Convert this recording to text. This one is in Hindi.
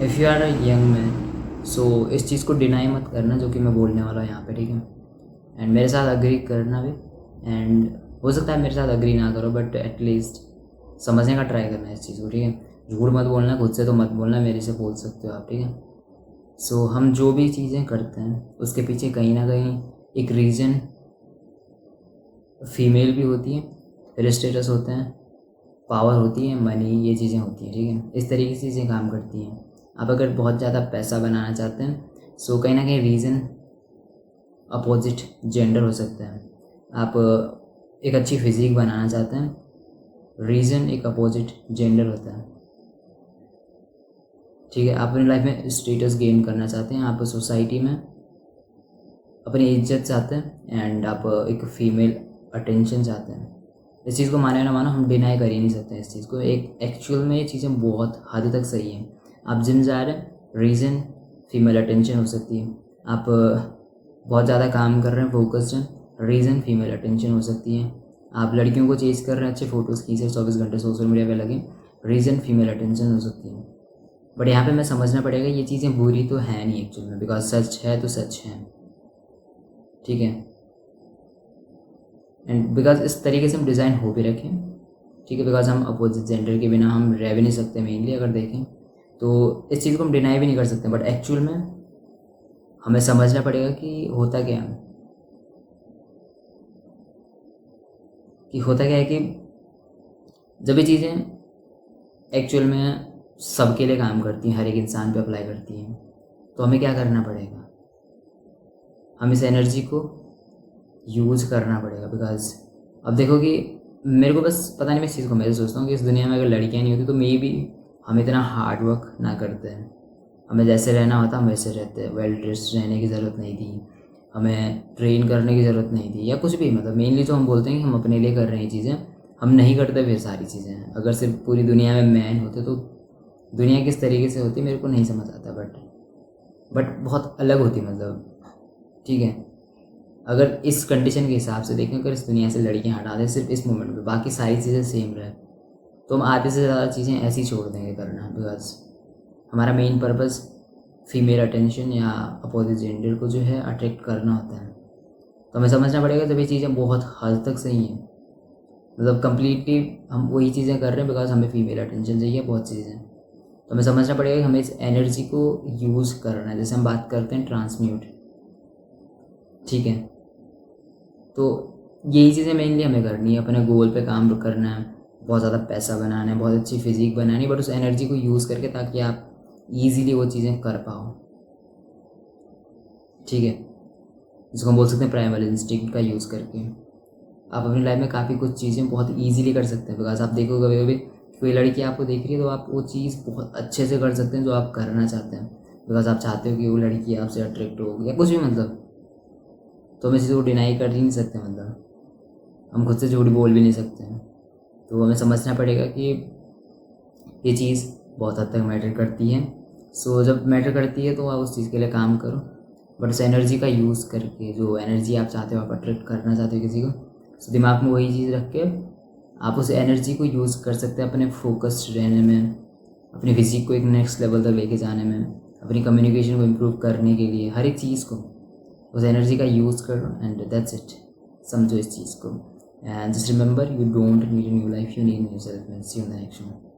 If you are a young man, so इस चीज़ को डिनाई मत करना जो कि मैं बोलने वाला हूँ यहाँ पे, ठीक है। एंड मेरे साथ अग्री करना भी, एंड हो सकता है मेरे साथ अग्री ना करो, बट एटलीस्ट समझने का ट्राई करना है इस चीज़ को, ठीक है। झूठ मत बोलना, खुद से तो मत बोलना, मेरे से बोल सकते हो आप, ठीक है। सो हम जो भी चीज़ें करते हैं उसके पीछे कहीं ना कहीं एक रीज़न, फीमेल भी होती है, स्टेटस होते हैं, पावर होती है, मनी, ये चीज़ें होती हैं, ठीक है। इस तरीके से चीज़ें काम करती हैं। आप अगर बहुत ज़्यादा पैसा बनाना चाहते हैं, सो कहीं ना कहीं रीज़न अपोजिट जेंडर हो सकता है। आप एक अच्छी फिजिक बनाना चाहते हैं, रीज़न एक अपोजिट जेंडर होता है, ठीक है। आप अपनी लाइफ में स्टेटस गेन करना चाहते हैं, आप सोसाइटी में अपनी इज्जत चाहते हैं, एंड आप एक फीमेल अटेंशन चाहते हैं। इस चीज़ को माने ना मानो, हम डिनाई कर ही नहीं सकते इस चीज़ को। एक एक्चुअल में ये चीज़ें बहुत हद तक सही हैं। आप जिम जा रहे हैं, रीज़न फीमेल अटेंशन हो सकती है। आप बहुत ज़्यादा काम कर रहे हैं, फोकस्ड हैं, रीज़न फीमेल अटेंशन हो सकती है। आप लड़कियों को चेज़ कर रहे हैं, अच्छे फ़ोटोज़ खींच रहे 24 घंटे सोशल मीडिया पे लगे, रीज़न फीमेल अटेंशन हो सकती है। बट यहाँ पे मैं समझना पड़ेगा ये चीज़ें बुरी तो हैं नहीं एक्चुअल में, बिकॉज सच है तो सच है, ठीक है। एंड बिकॉज इस तरीके से हम डिज़ाइन हो भी रखें, ठीक है, बिकॉज हम अपोजिट जेंडर के बिना हम रह भी नहीं सकते मेनली अगर देखें तो। इस चीज़ को हम डिनाई भी नहीं कर सकते, बट एक्चुअल में हमें समझना पड़ेगा कि होता क्या है, कि जब ये चीज़ें एक्चुअल में सबके लिए काम करती हैं, हर एक इंसान पे अप्लाई करती हैं, तो हमें क्या करना पड़ेगा, हम इस एनर्जी को यूज़ करना पड़ेगा। बिकॉज अब देखो कि मेरे को बस पता नहीं, मैं इस चीज़ को मैं सोचता हूँ कि इस दुनिया में अगर लड़कियाँ नहीं होती तो मे बी हम इतना हार्ड वर्क ना करते हैं। हमें जैसे रहना होता हम वैसे रहते, वेल ड्रेस्ड रहने की ज़रूरत नहीं थी, हमें ट्रेन करने की ज़रूरत नहीं थी, या कुछ भी। मतलब मेनली जो हम बोलते हैं कि हम अपने लिए कर रहे हैं चीज़ें, हम नहीं करते फिर सारी चीज़ें। अगर सिर्फ पूरी दुनिया में मैन होते तो दुनिया किस तरीके से होती मेरे को नहीं समझ आता, बट बहुत अलग होती, मतलब, ठीक है। अगर इस कंडीशन के हिसाब से देखें, अगर इस दुनिया से लड़कियां हटा दें सिर्फ इस मोमेंट पे, बाकी सारी चीज़ें सेम रहे, तो हम आधे से ज़्यादा चीज़ें ऐसी छोड़ देंगे करना। बिकॉज हमारा मेन पर्पस फीमेल अटेंशन या अपोजिट जेंडर को जो है अट्रैक्ट करना होता है। तो हमें समझना पड़ेगा जब ये चीज़ें बहुत हद तक सही हैं, मतलब कम्प्लीटली हम वही चीज़ें कर रहे हैं बिकॉज हमें फीमेल अटेंशन चाहिए, बहुत चीज़ें। तो हमें समझना पड़ेगा कि हमें इस एनर्जी को यूज़ करना है, जैसे हम बात करते हैं ट्रांसम्यूट, ठीक है। तो यही चीज़ें मेनली हमें करनी है, अपने गोल पे काम करना है, बहुत ज़्यादा पैसा बनाना है, बहुत अच्छी फिजिक बनानी है, बट उस एनर्जी को यूज़ करके, ताकि आप ईजीली वो चीज़ें कर पाओ, ठीक है। जिसको हम बोल सकते हैं प्राइमल इंस्टिंक्ट का यूज़ करके आप अपनी लाइफ में काफ़ी कुछ चीज़ें बहुत ईजीली कर सकते हैं। बिकॉज आप देखो कभी कभी कोई लड़की आपको देख रही है तो आप वो चीज़ बहुत अच्छे से कर सकते हैं जो आप करना चाहते हैं, बिकॉज आप चाहते हो कि वो लड़की आपसे अट्रैक्ट हो या कुछ भी, मतलब। तो हम इस चीज़ को डिनाई कर ही नहीं सकते, मतलब हम खुद से झूठ बोल भी नहीं सकते हैं। तो हमें समझना पड़ेगा कि ये चीज़ बहुत हद तक मैटर करती है। सो जब मैटर करती है तो आप उस चीज़ के लिए काम करो, बट उस एनर्जी का यूज़ करके, जो एनर्जी आप चाहते हो, आप अट्रैक्ट करना चाहते हो किसी को, तो दिमाग में वही चीज़ रख के आप उस एनर्जी को यूज़ कर सकते हैं अपने फोकस्ड रहने में, अपनी फिजिक को एक नेक्स्ट लेवल तक लेके जाने में, अपनी कम्युनिकेशन को इम्प्रूव करने के लिए, हर एक चीज़ को उस एनर्जी का यूज़ करो, एंड दैट्स इट। समझो इस चीज़ को, and just remember, you don't need a new life, you need new self. See you in the next one.